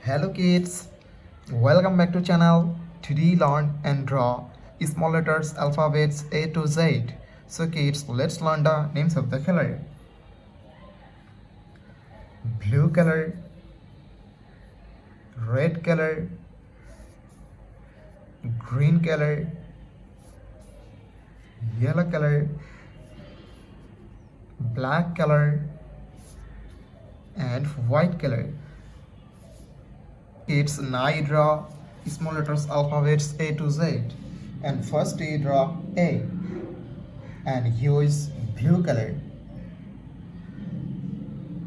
Hello kids, welcome back to channel. Today learn and draw small letters alphabets A to Z. So kids, let's learn the names of the color. Blue color, red color, green color, yellow color, black color, and white color. Kids, now you draw small letters alphabets A to Z. And first you draw A and use blue color.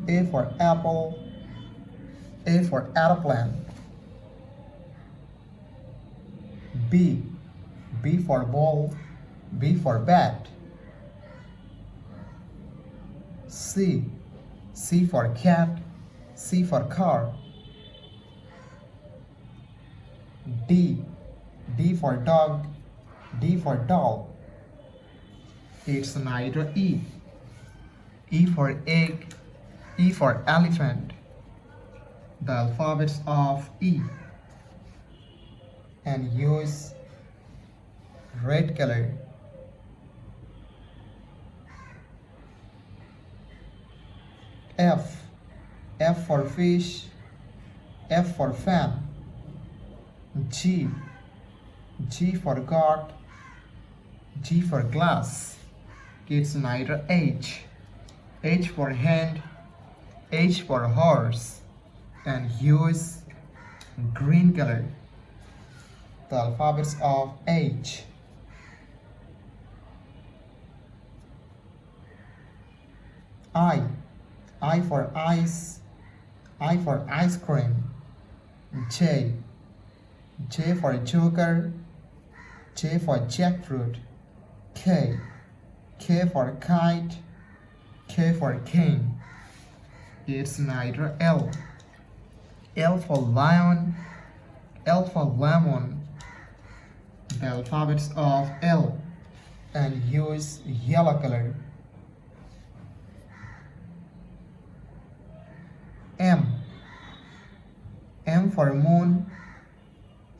A for apple, A for aeroplane. B for ball, B for bat. C for cat, C for car. D for dog, D for doll. It's neither E. E for egg, E for elephant. The alphabets of E. And use red color. F for fish, F for fan. G for God, G for glass. It's neither H. H for hand, H for horse. And use green color. The alphabets of H. I for ice, I for ice cream. J for joker, J for jackfruit. K for kite, K for king. It's neither L. L for lion, L for lemon. The alphabets of L. And use yellow color. M for moon,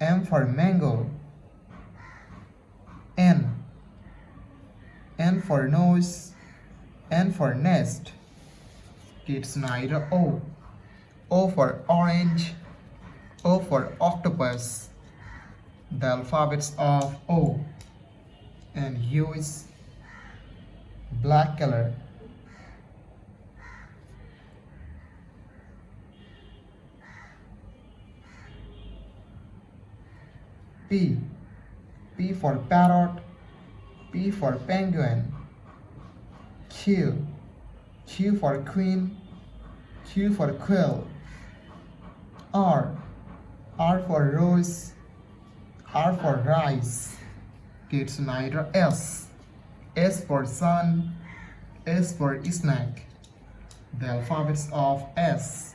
M for mango. N for nose, N for nest. It's neither O. O for orange, O for octopus. The alphabets of O. And use black color. P for parrot, P for penguin. Q for queen, Q for quill. R for rose, R for rice. It's neither S. S for sun, S for snake. The alphabets of S.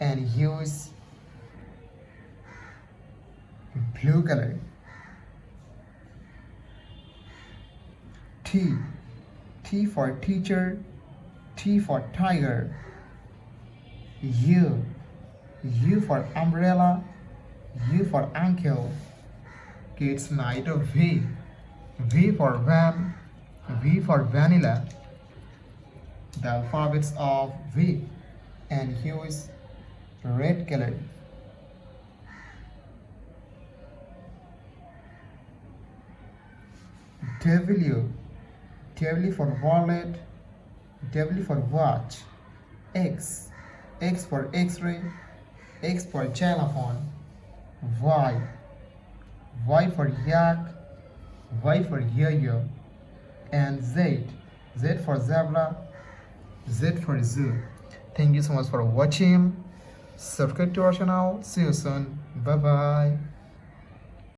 And use blue color. T for teacher, T for tiger. U for umbrella, U for uncle. It's neither V. V for van, V for vanilla. The alphabets of V. And use red color. W for wallet, W for watch. X for X-ray, X for xylophone. Y for yak, Y for yo-yo. And Z for zebra, Z for zoo. Thank you so much for watching. Subscribe to our channel. See you soon. Bye bye.